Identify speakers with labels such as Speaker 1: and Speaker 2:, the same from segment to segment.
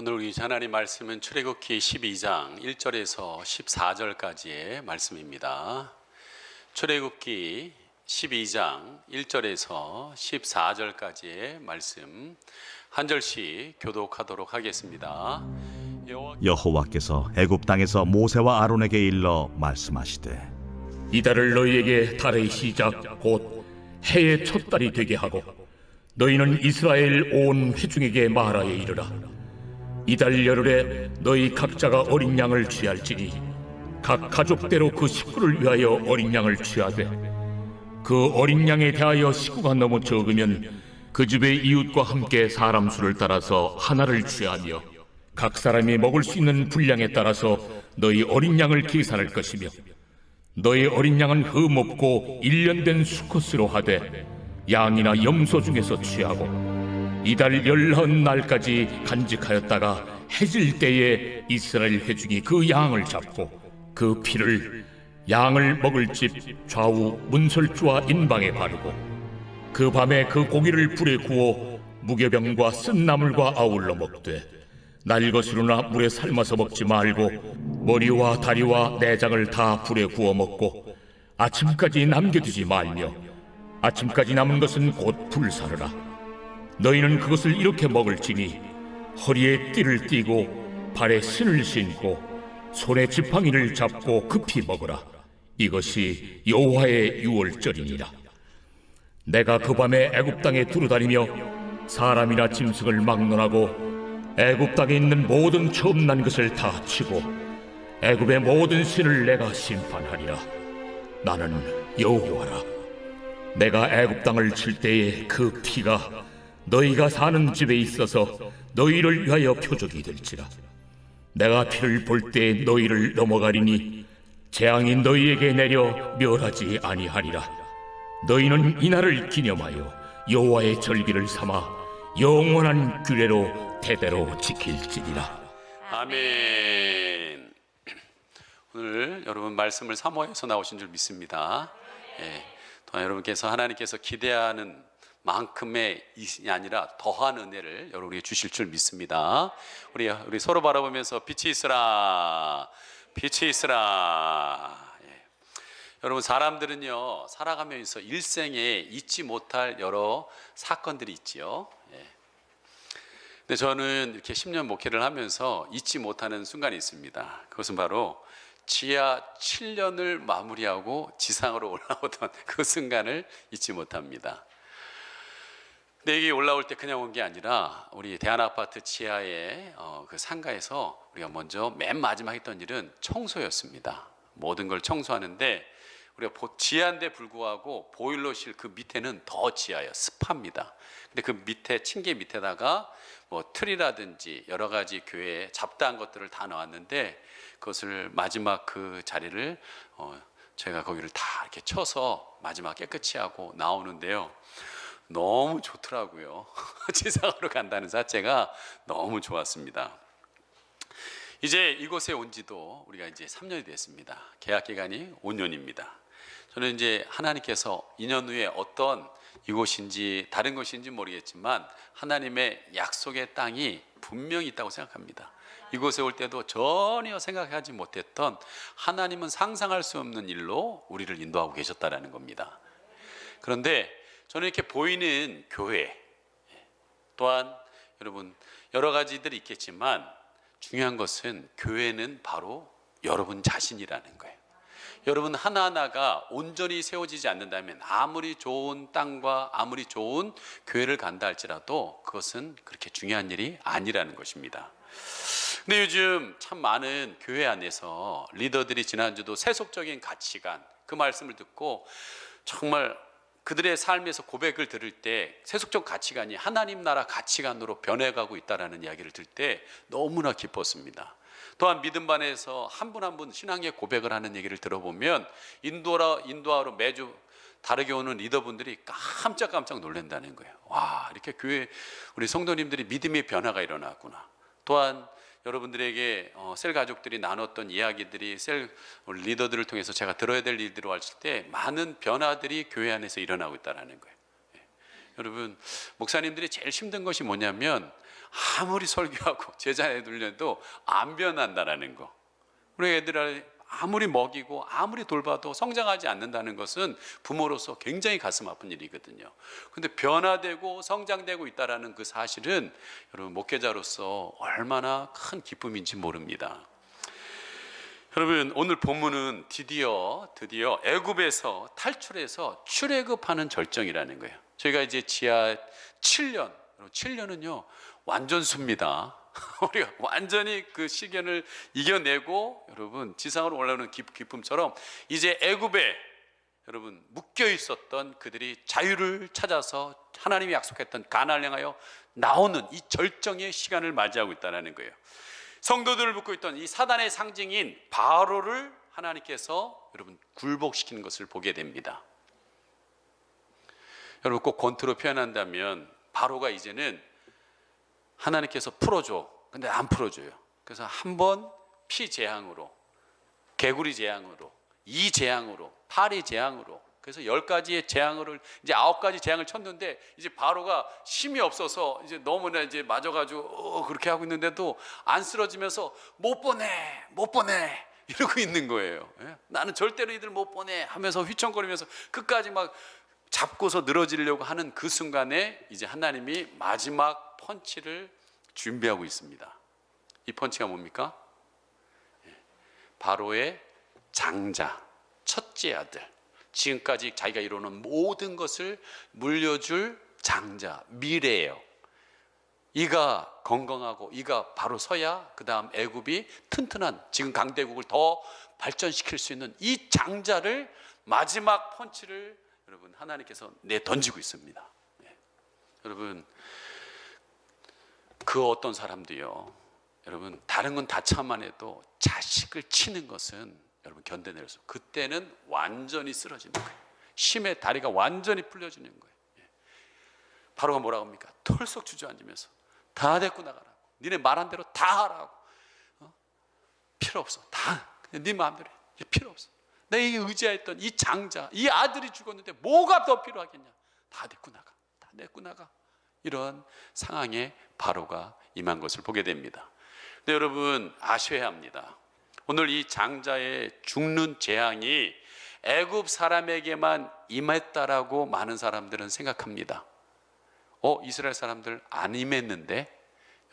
Speaker 1: 오늘 우리 하나님 말씀은 출애굽기 12장 1절에서 14절까지의 말씀입니다. 출애굽기 12장 1절에서 14절까지의 말씀 한 절씩 교독하도록 하겠습니다.
Speaker 2: 여호와께서 애굽 땅에서 모세와 아론에게 일러 말씀하시되
Speaker 3: 이달을 너희에게 달의 시작 곧 해의 첫 달이 되게 하고 너희는 이스라엘 온 회중에게 말하여 이르라. 이달 열흘에 너희 각자가 어린 양을 취할지니 각 가족대로 그 식구를 위하여 어린 양을 취하되 그 어린 양에 대하여 식구가 너무 적으면 그 집의 이웃과 함께 사람 수를 따라서 하나를 취하며 각 사람이 먹을 수 있는 분량에 따라서 너희 어린 양을 계산할 것이며 너희 어린 양은 흠 없고 1년 된 수컷으로 하되 양이나 염소 중에서 취하고 이달 19날까지 간직하였다가 해질 때에 이스라엘 회중이 그 양을 잡고 그 피를 양을 먹을 집 좌우 문설주와 인방에 바르고 그 밤에 그 고기를 불에 구워 무교병과 쓴 나물과 아울러 먹되 날것으로나 물에 삶아서 먹지 말고 머리와 다리와 내장을 다 불에 구워 먹고 아침까지 남겨두지 말며 아침까지 남은 것은 곧 불사르라. 너희는 그것을 이렇게 먹을지니 허리에 띠를 띠고 발에 신을 신고 손에 지팡이를 잡고 급히 먹으라. 이것이 여호와의 유월절이니라. 내가 그 밤에 애굽 땅에 두루다니며 사람이나 짐승을 막론하고 애굽 땅에 있는 모든 처음 난 것을 다 치고 애굽의 모든 신을 내가 심판하리라. 나는 여호와라. 내가 애굽 땅을 칠 때에 그 피가 너희가 사는 집에 있어서 너희를 위하여 표적이 될지라. 내가 피를 볼 때 너희를 넘어가리니 재앙이 너희에게 내려 멸하지 아니하리라. 너희는 이날을 기념하여 여호와의 절기를 삼아 영원한 규례로 대대로 지킬지니라.
Speaker 1: 아멘. 오늘 여러분 말씀을 사모해서 나오신 줄 믿습니다. 또 여러분께서 하나님께서 기대하는 만큼의 이 아니라 더한 은혜를 여러분에게 주실 줄 믿습니다. 우리 서로 바라보면서 빛이 있으라, 빛이 있으라. 여러분 사람들은요 살아가면서 일생에 잊지 못할 여러 사건들이 있지요. 근데 저는 이렇게 10년 목회를 하면서 잊지 못하는 순간이 있습니다. 그것은 바로 지하 7년을 마무리하고 지상으로 올라오던 그 순간을 잊지 못합니다. 근데 여기 올라올 때 그냥 온 게 아니라 우리 대한아파트 지하의 그 상가에서 우리가 먼저 맨 마지막 했던 일은 청소였습니다. 모든 걸 청소하는데 우리가 지하인데 불구하고 보일러실 그 밑에는 더 지하예요. 습합니다. 근데 그 밑에 층계 밑에다가 뭐 틀이라든지 여러 가지 교회에 잡다한 것들을 다 넣었는데 그것을 마지막 그 자리를 저희가 거기를 다 이렇게 쳐서 마지막 깨끗이 하고 나오는데요. 너무 좋더라고요. 지상으로 간다는 자체가 너무 좋았습니다. 이제 이곳에 온 지도 우리가 이제 3년이 됐습니다. 계약 기간이 5년입니다. 저는 이제 하나님께서 2년 후에 어떤 이곳인지 다른 곳인지 모르겠지만 하나님의 약속의 땅이 분명히 있다고 생각합니다. 이곳에 올 때도 전혀 생각하지 못했던 하나님은 상상할 수 없는 일로 우리를 인도하고 계셨다는 겁니다. 그런데 저는 이렇게 보이는 교회 또한 여러분 여러 가지들이 있겠지만 중요한 것은 교회는 바로 여러분 자신이라는 거예요. 여러분 하나하나가 온전히 세워지지 않는다면 아무리 좋은 땅과 아무리 좋은 교회를 간다 할지라도 그것은 그렇게 중요한 일이 아니라는 것입니다. 근데 요즘 참 많은 교회 안에서 리더들이 지난주도 세속적인 가치관 그 말씀을 듣고 정말 그들의 삶에서 고백을 들을 때 세속적 가치관이 하나님 나라 가치관으로 변해가고 있다는 이야기를 들을 때 너무나 기뻤습니다. 또한 믿음 반에서 한 분 한 분 신앙의 고백을 하는 얘기를 들어보면 인도하러 매주 다르게 오는 리더분들이 깜짝깜짝 놀란다는 거예요. 와, 이렇게 교회 우리 성도님들이 믿음의 변화가 일어나구나. 또한 여러분들에게 셀 가족들이 나눴던 이야기들이 셀 리더들을 통해서 제가 들어야 될 일들을 왔을 때 많은 변화들이 교회 안에서 일어나고 있다는 거예요. 여러분 목사님들이 제일 힘든 것이 뭐냐면 아무리 설교하고 제자에 들려도 안 변한다라는 거. 우리 애들을 아무리 먹이고 아무리 돌봐도 성장하지 않는다는 것은 부모로서 굉장히 가슴 아픈 일이거든요. 근데 변화되고 성장되고 있다는 그 사실은 여러분 목회자로서 얼마나 큰 기쁨인지 모릅니다. 여러분 오늘 본문은 드디어 애굽에서 탈출해서 출애굽하는 절정이라는 거예요. 저희가 이제 지하 7년은요 완전수입니다. 우리가 완전히 그 시련을 이겨내고 여러분 지상으로 올라오는 기쁨처럼 이제 애굽에 여러분 묶여 있었던 그들이 자유를 찾아서 하나님이 약속했던 가나안을 향하여 나오는 이 절정의 시간을 맞이하고 있다는 거예요. 성도들을 묶고 있던 이 사단의 상징인 바로를 하나님께서 여러분 굴복시키는 것을 보게 됩니다. 여러분 꼭 권투로 표현한다면 바로가 이제는 하나님께서 풀어줘. 근데 안 풀어줘요. 그래서 한 번 피재앙으로, 개구리 재앙으로, 이재앙으로, 파리 재앙으로, 그래서 10가지의 재앙을 이제 9가지 재앙을 쳤는데 이제 바로가 힘이 없어서 이제 너무나 이제 맞아가지고 그렇게 하고 있는데도 안 쓰러지면서 못 보내 이러고 있는 거예요. 예? 나는 절대로 이들 못 보내 하면서 휘청거리면서 끝까지 막 잡고서 늘어지려고 하는 그 순간에 이제 하나님이 마지막 펀치를 준비하고 있습니다. 이 펀치가 뭡니까? 바로의 장자, 첫째 아들, 지금까지 자기가 이루는 모든 것을 물려줄 장자, 미래예요. 이가 건강하고 이가 바로 서야 그 다음 애굽이 튼튼한 지금 강대국을 더 발전시킬 수 있는 이 장자를 마지막 펀치를 여러분 하나님께서 던지고 있습니다. 여러분 그 어떤 사람도요 여러분 다른 건 다 참아내도 자식을 치는 것은 여러분 견뎌낼 수 없어요. 그때는 완전히 쓰러지는 거예요. 힘에 다리가 완전히 풀려지는 거예요. 바로가 뭐라고 합니까? 털썩 주저앉으면서 다 데리고 나가라고, 니네 말한 대로 다 하라고, 필요 없어, 다 그냥 네 마음대로 해, 필요 없어. 내가 의지했던 이 장자, 이 아들이 죽었는데 뭐가 더 필요하겠냐, 다 데리고 나가, 다 데리고 나가. 이런 상황에 바로가 임한 것을 보게 됩니다. 근데 여러분 아셔야 합니다. 오늘 이 장자의 죽는 재앙이 애굽 사람에게만 임했다라고 많은 사람들은 생각합니다. 이스라엘 사람들 안 임했는데?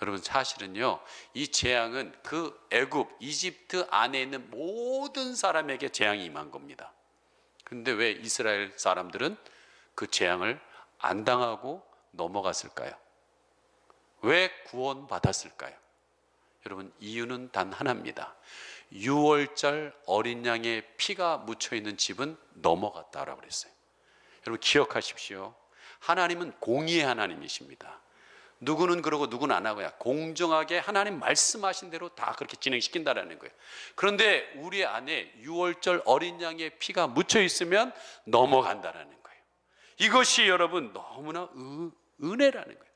Speaker 1: 여러분 사실은요 이 재앙은 그 애굽, 이집트 안에 있는 모든 사람에게 재앙이 임한 겁니다. 그런데 왜 이스라엘 사람들은 그 재앙을 안 당하고 넘어갔을까요? 왜 구원받았을까요? 여러분 이유는 단 하나입니다. 6월절 어린 양의 피가 묻혀있는 집은 넘어갔다라고 그랬어요. 여러분 기억하십시오. 하나님은 공의의 하나님이십니다. 누구는 그러고 누구는 안 하고야 공정하게 하나님 말씀하신 대로 다 그렇게 진행시킨다라는 거예요. 그런데 우리 안에 6월절 어린 양의 피가 묻혀 있으면 넘어간다라는 거예요. 이것이 여러분 너무나 은혜라는 거예요.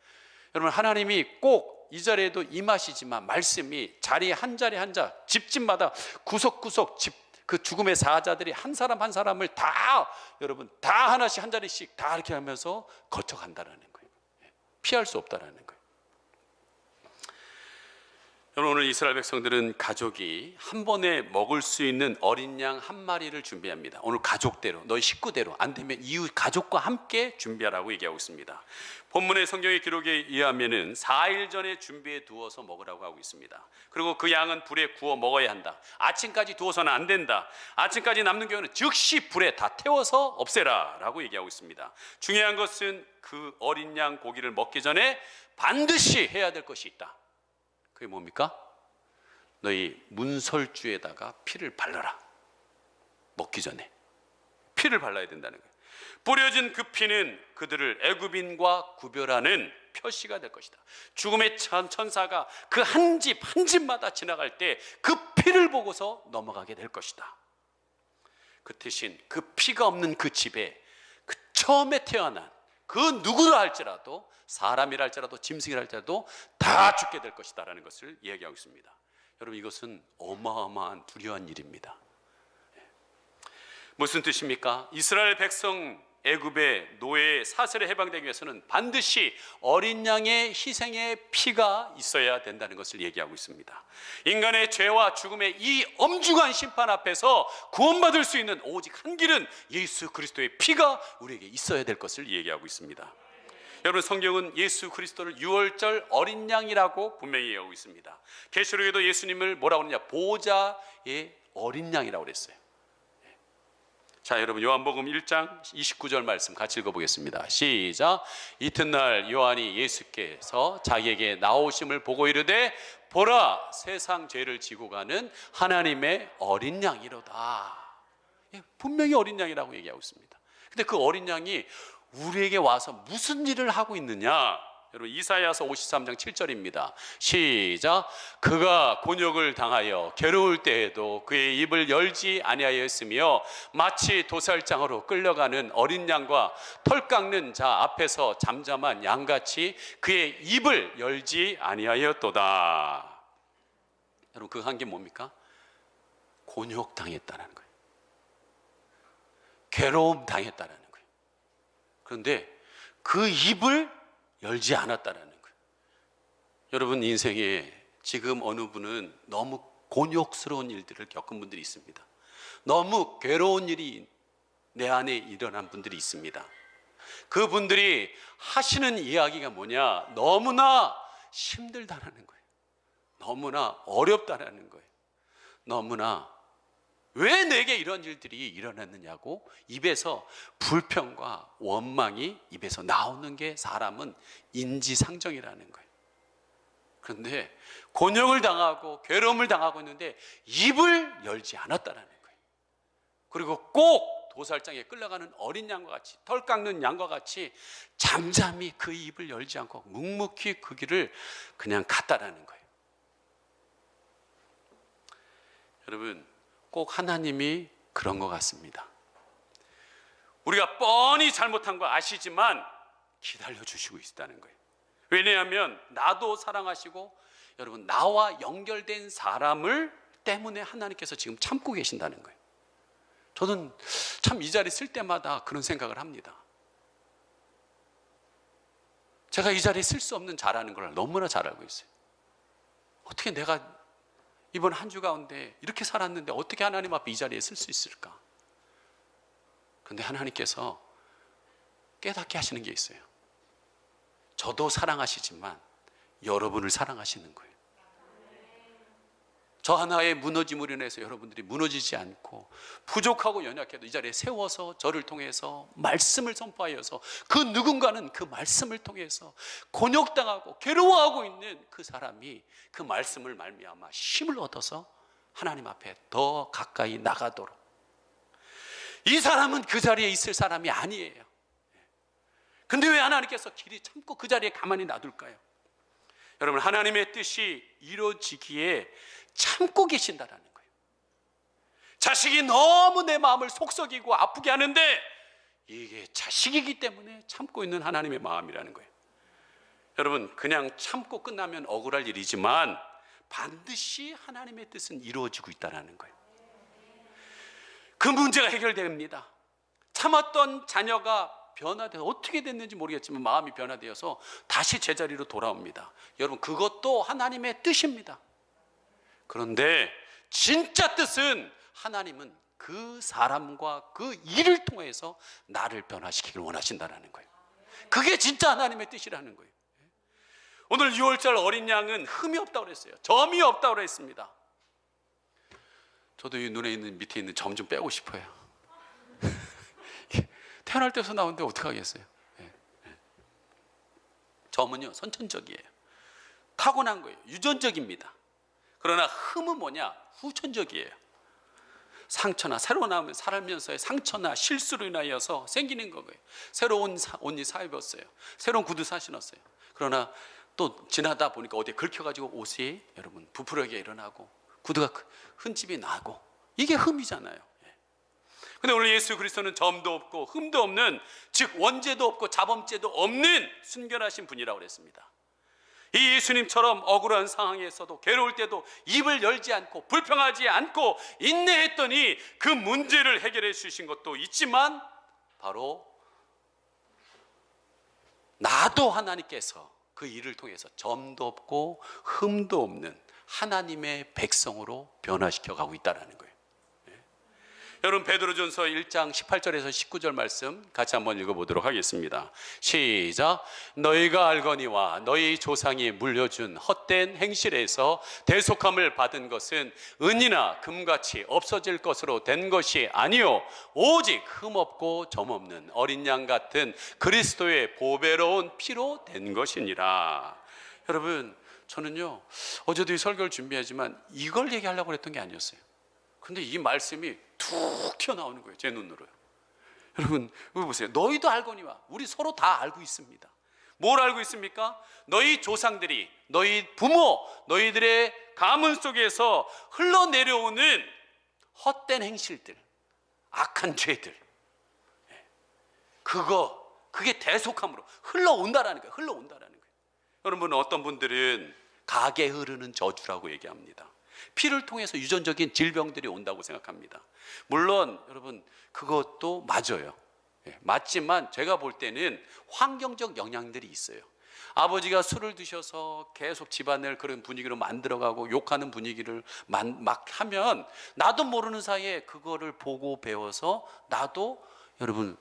Speaker 1: 여러분 하나님이 꼭 이 자리에도 임하시지만 말씀이 자리 한 자리 한 자, 집집마다 구석구석 그 죽음의 사자들이 한 사람 한 사람을 다 여러분 다 하나씩 한 자리씩 다 이렇게 하면서 거쳐간다라는 거예요. 피할 수 없다라는 거예요. 여러분 오늘 이스라엘 백성들은 가족이 한 번에 먹을 수 있는 어린 양 한 마리를 준비합니다. 오늘 가족대로, 너희 식구대로, 안 되면 이웃 가족과 함께 준비하라고 얘기하고 있습니다. 본문의 성경의 기록에 의하면은 4일 전에 준비해 두어서 먹으라고 하고 있습니다. 그리고 그 양은 불에 구워 먹어야 한다. 아침까지 두어서는 안 된다. 아침까지 남는 경우는 즉시 불에 다 태워서 없애라 라고 얘기하고 있습니다. 중요한 것은 그 어린 양 고기를 먹기 전에 반드시 해야 될 것이 있다. 그게 뭡니까? 너희 문설주에다가 피를 발라라. 먹기 전에 피를 발라야 된다는 거예요. 뿌려진 그 피는 그들을 애굽인과 구별하는 표시가 될 것이다. 죽음의 천사가 그 한 집 한 집마다 지나갈 때 그 피를 보고서 넘어가게 될 것이다. 그 대신 그 피가 없는 그 집에 그 처음에 태어난 그 누구라 할지라도, 사람이라 할지라도 짐승이라 할지라도 다 죽게 될 것이다 라는 것을 이야기하고 있습니다. 여러분 이것은 어마어마한 두려운 일입니다. 무슨 뜻입니까? 이스라엘 백성 애굽의 노예의 사슬에 해방되기 위해서는 반드시 어린 양의 희생의 피가 있어야 된다는 것을 얘기하고 있습니다. 인간의 죄와 죽음의 이 엄중한 심판 앞에서 구원받을 수 있는 오직 한 길은 예수 그리스도의 피가 우리에게 있어야 될 것을 얘기하고 있습니다. 여러분, 성경은 예수 그리스도를 유월절 어린 양이라고 분명히 얘기하고 있습니다. 계시록에도 예수님을 뭐라고 하느냐, 보좌의 어린 양이라고 그랬어요. 자, 여러분, 요한복음 1장 29절 말씀 같이 읽어보겠습니다. 시작. 이튿날 요한이 예수께서 자기에게 나오심을 보고 이르되 보라, 세상 죄를 지고 가는 하나님의 어린 양이로다. 분명히 어린 양이라고 얘기하고 있습니다. 근데 그 어린 양이 우리에게 와서 무슨 일을 하고 있느냐? 여러분, 이사야서 53장 7절입니다. 시작. 그가 곤욕을 당하여 괴로울 때에도 그의 입을 열지 아니하였으며 마치 도살장으로 끌려가는 어린 양과 털 깎는 자 앞에서 잠잠한 양같이 그의 입을 열지 아니하였도다. 여러분, 그 한 게 뭡니까? 곤욕 당했다는 거예요. 괴로움 당했다는 거예요. 그런데 그 입을 열지 않았다는 거예요. 여러분, 인생에 지금 어느 분은 너무 곤욕스러운 일들을 겪은 분들이 있습니다. 너무 괴로운 일이 내 안에 일어난 분들이 있습니다. 그분들이 하시는 이야기가 뭐냐? 너무나 힘들다라는 거예요. 너무나 어렵다라는 거예요. 너무나 왜 내게 이런 일들이 일어났느냐고 입에서 불평과 원망이 입에서 나오는 게 사람은 인지상정이라는 거예요. 그런데 곤욕을 당하고 괴로움을 당하고 있는데 입을 열지 않았다는 거예요. 그리고 꼭 도살장에 끌려가는 어린 양과 같이, 털 깎는 양과 같이 잠잠히 그 입을 열지 않고 묵묵히 그 길을 그냥 갔다라는 거예요. 여러분, 꼭 하나님이 그런 것 같습니다. 우리가 뻔히 잘못한 거 아시지만 기다려주시고 있다는 거예요. 왜냐하면 나도 사랑하시고 여러분, 나와 연결된 사람을 때문에 하나님께서 지금 참고 계신다는 거예요. 저는 참 이 자리 쓸 때마다 그런 생각을 합니다. 제가 이 자리에 쓸 수 없는 자라는 걸 너무나 잘 알고 있어요. 어떻게 내가 이번 한 주 가운데 이렇게 살았는데 어떻게 하나님 앞에 이 자리에 쓸 수 있을까? 그런데 하나님께서 깨닫게 하시는 게 있어요. 저도 사랑하시지만 여러분을 사랑하시는 거예요. 저 하나의 무너짐으로 인해서 여러분들이 무너지지 않고 부족하고 연약해도 이 자리에 세워서 저를 통해서 말씀을 선포하여서 그 누군가는 그 말씀을 통해서 곤욕당하고 괴로워하고 있는 그 사람이 그 말씀을 말미암아 힘을 얻어서 하나님 앞에 더 가까이 나가도록. 이 사람은 그 자리에 있을 사람이 아니에요. 근데 왜 하나님께서 길이 참고 그 자리에 가만히 놔둘까요? 여러분, 하나님의 뜻이 이루어지기에 참고 계신다라는 거예요. 자식이 너무 내 마음을 속썩이고 아프게 하는데 이게 자식이기 때문에 참고 있는 하나님의 마음이라는 거예요. 여러분, 그냥 참고 끝나면 억울할 일이지만 반드시 하나님의 뜻은 이루어지고 있다는 거예요. 그 문제가 해결됩니다. 참았던 자녀가 변화되어 어떻게 됐는지 모르겠지만 마음이 변화되어서 다시 제자리로 돌아옵니다. 여러분, 그것도 하나님의 뜻입니다. 그런데 진짜 뜻은 하나님은 그 사람과 그 일을 통해서 나를 변화시키길 원하신다는 거예요. 그게 진짜 하나님의 뜻이라는 거예요. 오늘 6월절 어린 양은 흠이 없다고 그랬어요. 점이 없다고 그랬습니다. 저도 이 눈에 있는 밑에 있는 점 좀 빼고 싶어요. 태어날 때부터 나오는데 어떡하겠어요? 점은요, 선천적이에요. 타고난 거예요. 유전적입니다. 그러나 흠은 뭐냐? 후천적이에요. 상처나 새로 나오면 살면서의 상처나 실수로 인하여서 생기는 거예요. 새로운 옷 사입었어요. 새로운 구두 신었어요. 그러나 또 지나다 보니까 어디에 긁혀가지고 옷이 여러분 부풀하게 일어나고 구두가 흠집이 나고 이게 흠이잖아요. 근데 오늘 예수 그리스도는 점도 없고 흠도 없는, 즉 원죄도 없고 자범죄도 없는 순결하신 분이라고 그랬습니다. 이 예수님처럼 억울한 상황에서도 괴로울 때도 입을 열지 않고 불평하지 않고 인내했더니 그 문제를 해결해 주신 것도 있지만 바로 나도 하나님께서 그 일을 통해서 점도 없고 흠도 없는 하나님의 백성으로 변화시켜 가고 있다는 거예요. 여러분, 베드로전서 1장 18절에서 19절 말씀 같이 한번 읽어보도록 하겠습니다. 시작. 너희가 알거니와 너희 조상이 물려준 헛된 행실에서 대속함을 받은 것은 은이나 금같이 없어질 것으로 된 것이 아니요 오직 흠없고 점없는 어린 양 같은 그리스도의 보배로운 피로 된 것이니라. 여러분, 저는요 어제도 이 설교를 준비하지만 이걸 얘기하려고 했던 게 아니었어요. 근데 이 말씀이 툭 튀어나오는 거예요, 제 눈으로요. 여러분, 여기 보세요. 너희도 알거니와, 우리 서로 다 알고 있습니다. 뭘 알고 있습니까? 너희 조상들이, 너희 부모, 너희들의 가문 속에서 흘러내려오는 헛된 행실들, 악한 죄들, 그게 대속함으로 흘러온다라는 거예요. 흘러온다라는 거예요. 여러분, 어떤 분들은 가게 흐르는 저주라고 얘기합니다. 피를 통해서 유전적인 질병들이 온다고 생각합니다. 물론 여러분, 그것도 맞아요. 맞지만 제가 볼 때는 환경적 영향들이 있어요. 아버지가 술을 드셔서 계속 집안을 그런 분위기로 만들어가고 욕하는 분위기를 막 하면 나도 모르는 사이에 그거를 보고 배워서 나도 여러분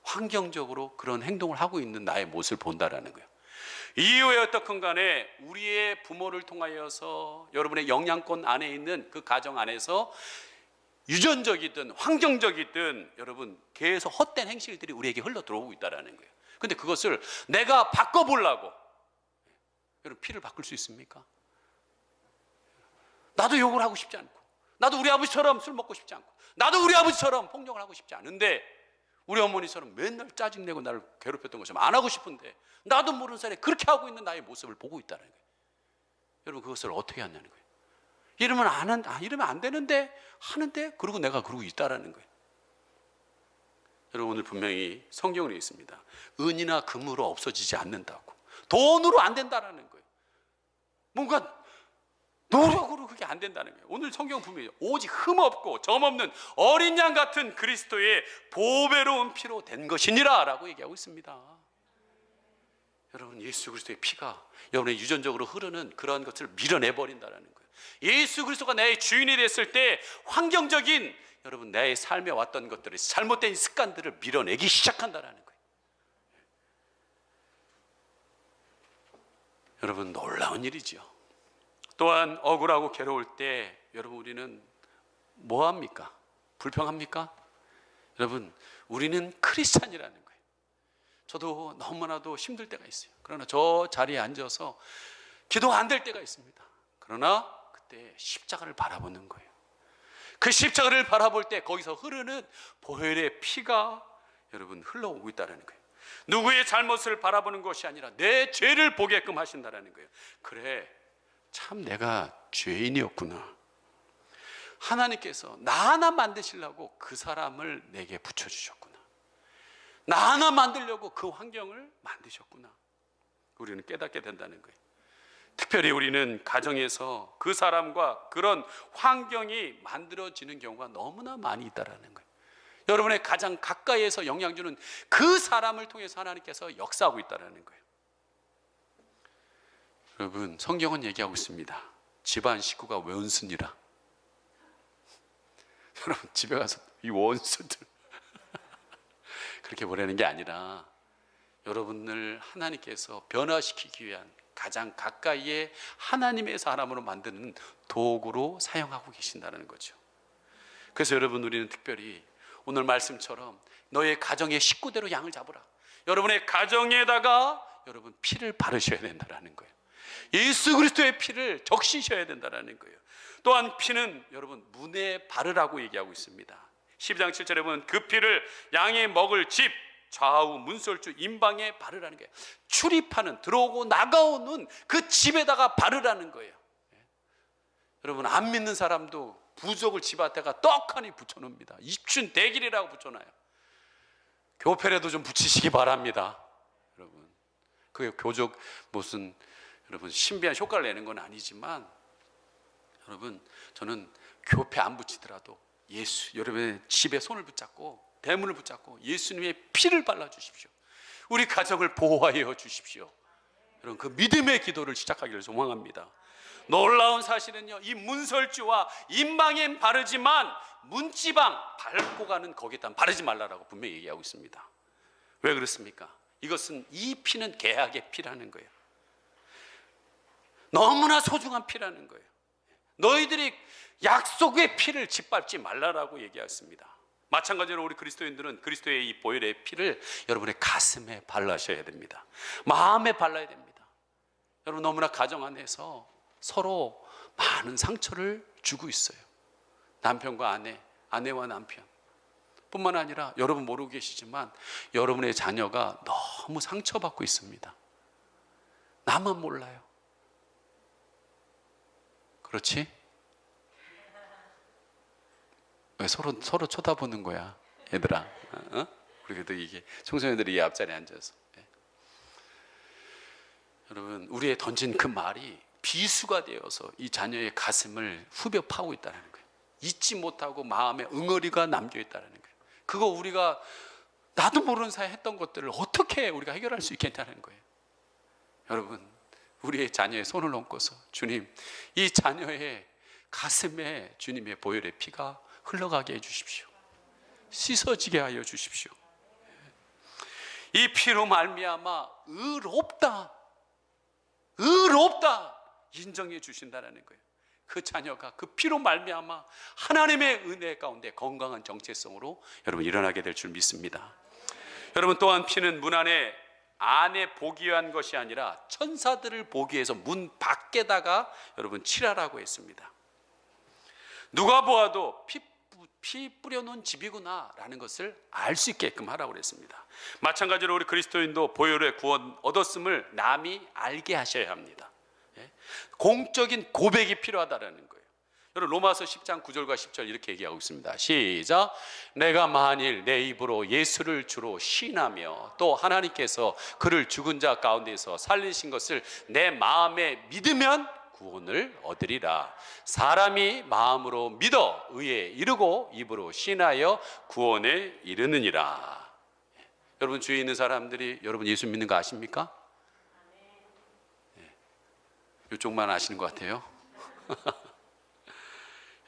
Speaker 1: 환경적으로 그런 행동을 하고 있는 나의 모습을 본다라는 거예요. 이후에 어떻건 간에 우리의 부모를 통하여서 여러분의 영향권 안에 있는 그 가정 안에서 유전적이든 환경적이든 여러분 계속 헛된 행실들이 우리에게 흘러 들어오고 있다는 거예요. 근데 그것을 내가 바꿔보려고, 여러분, 피를 바꿀 수 있습니까? 나도 욕을 하고 싶지 않고, 나도 우리 아버지처럼 술 먹고 싶지 않고, 나도 우리 아버지처럼 폭력을 하고 싶지 않은데, 우리 어머니처럼 맨날 짜증내고 나를 괴롭혔던 것처럼 안 하고 싶은데 나도 모르는 사이에 그렇게 하고 있는 나의 모습을 보고 있다는 거예요. 여러분, 그것을 어떻게 하냐는 거예요. 이러면 안 되는데 하는데, 그러고 내가 그러고 있다라는 거예요. 여러분, 오늘 분명히 성경에 있습니다. 은이나 금으로 없어지지 않는다고, 돈으로 안 된다라는 거예요. 뭔가 노력으로 그게 안 된다는 거예요. 오늘 성경 분명히 오직 흠없고 점없는 어린 양 같은 그리스도의 보배로운 피로 된 것이니라 라고 얘기하고 있습니다. 여러분, 예수 그리스도의 피가 여러분의 유전적으로 흐르는 그런 것을 밀어내버린다는 거예요. 예수 그리스도가 내 주인이 됐을 때 환경적인 여러분 내 삶에 왔던 것들을, 잘못된 습관들을 밀어내기 시작한다는 거예요. 여러분, 놀라운 일이죠. 또한 억울하고 괴로울 때 여러분 우리는 뭐 합니까? 불평합니까? 여러분, 우리는 크리스찬이라는 거예요. 저도 너무나도 힘들 때가 있어요. 그러나 저 자리에 앉아서 기도가 안 될 때가 있습니다. 그러나 그때 십자가를 바라보는 거예요. 그 십자가를 바라볼 때 거기서 흐르는 보혈의 피가 여러분 흘러오고 있다는 거예요. 누구의 잘못을 바라보는 것이 아니라 내 죄를 보게끔 하신다는 거예요. 그래, 참 내가 죄인이었구나. 하나님께서 나 하나 만드시려고 그 사람을 내게 붙여주셨구나. 나 하나 만들려고 그 환경을 만드셨구나. 우리는 깨닫게 된다는 거예요. 특별히 우리는 가정에서 그 사람과 그런 환경이 만들어지는 경우가 너무나 많이 있다는 거예요. 여러분의 가장 가까이에서 영향 주는 그 사람을 통해서 하나님께서 역사하고 있다는 거예요. 여러분, 성경은 얘기하고 있습니다. 집안 식구가 원수니라. 여러분, 집에 가서 이 원수들 그렇게 보내는 게 아니라 여러분을 하나님께서 변화시키기 위한 가장 가까이에 하나님의 사람으로 만드는 도구로 사용하고 계신다는 거죠. 그래서 여러분, 우리는 특별히 오늘 말씀처럼 너의 가정의 식구대로 양을 잡으라. 여러분의 가정에다가 여러분 피를 바르셔야 된다는 거예요. 예수 그리스도의 피를 적시셔야 된다는 거예요. 또한 피는 여러분 문에 바르라고 얘기하고 있습니다. 12장 7절에 보면 그 피를 양이 먹을 집 좌우 문설주 임방에 바르라는 거예요. 출입하는, 들어오고 나가오는 그 집에다가 바르라는 거예요. 여러분, 안 믿는 사람도 부적을 집 앞에다가 떡하니 붙여놓습니다. 입춘 대길이라고 붙여놔요. 교패라도 좀 붙이시기 바랍니다. 여러분, 그게 교적 무슨 여러분 신비한 효과를 내는 건 아니지만, 여러분, 저는 교패 안 붙이더라도 여러분의 집에 손을 붙잡고 대문을 붙잡고 예수님의 피를 발라주십시오. 우리 가정을 보호하여 주십시오. 여러분, 그 믿음의 기도를 시작하기를 소망합니다. 놀라운 사실은요, 이 문설주와 임방엔 바르지만 문지방 밟고 가는 거기에다 바르지 말라라고 분명히 얘기하고 있습니다. 왜 그렇습니까? 이것은 이 피는 계약의 피라는 거예요. 너무나 소중한 피라는 거예요. 너희들이 약속의 피를 짓밟지 말라라고 얘기했습니다. 마찬가지로 우리 그리스도인들은 그리스도의 이 보혈의 피를 여러분의 가슴에 발라셔야 됩니다. 마음에 발라야 됩니다. 여러분, 너무나 가정 안에서 서로 많은 상처를 주고 있어요. 남편과 아내, 아내와 남편 뿐만 아니라 여러분 모르고 계시지만 여러분의 자녀가 너무 상처받고 있습니다. 나만 몰라요. 그렇지? 왜 서로 쳐다보는 거야, 얘들아? 어? 그래도 이게 청소년들이 이 앞자리에 앉아서, 예. 여러분, 우리의 던진 그 말이 비수가 되어서 이 자녀의 가슴을 후벼 파고 있다는 거예요. 잊지 못하고 마음에 응어리가 남겨 있다는 거예요. 그거 우리가 나도 모르는 사이에 했던 것들을 어떻게 우리가 해결할 수 있겠다는 거예요. 여러분, 우리의 자녀의 손을 얹고서 주님, 이 자녀의 가슴에 주님의 보혈의 피가 흘러가게 해주십시오. 씻어지게 하여 주십시오. 이 피로 말미암아 의롭다 인정해 주신다는 거예요. 그 자녀가 그 피로 말미암아 하나님의 은혜 가운데 건강한 정체성으로 여러분 일어나게 될 줄 믿습니다. 여러분, 또한 피는 문 안에 보기 위한 것이 아니라 천사들을 보기 위해서 문 밖에다가 여러분 칠하라고 했습니다. 누가 보아도 피 뿌려놓은 집이구나 라는 것을 알 수 있게끔 하라고 했습니다. 마찬가지로 우리 그리스도인도 보혈의 구원 얻었음을 남이 알게 하셔야 합니다. 공적인 고백이 필요하다는 거예요. 여러분, 로마서 10장 9절과 10절 이렇게 얘기하고 있습니다. 시작. 내가 만일 내 입으로 예수를 주로 시인하며 또 하나님께서 그를 죽은 자 가운데서 살리신 것을 내 마음에 믿으면 구원을 얻으리라. 사람이 마음으로 믿어 의에 이르고 입으로 시인하여 구원에 이르느니라. 여러분, 주위에 있는 사람들이 여러분 예수 믿는 거 아십니까? 이쪽만 아시는 것 같아요.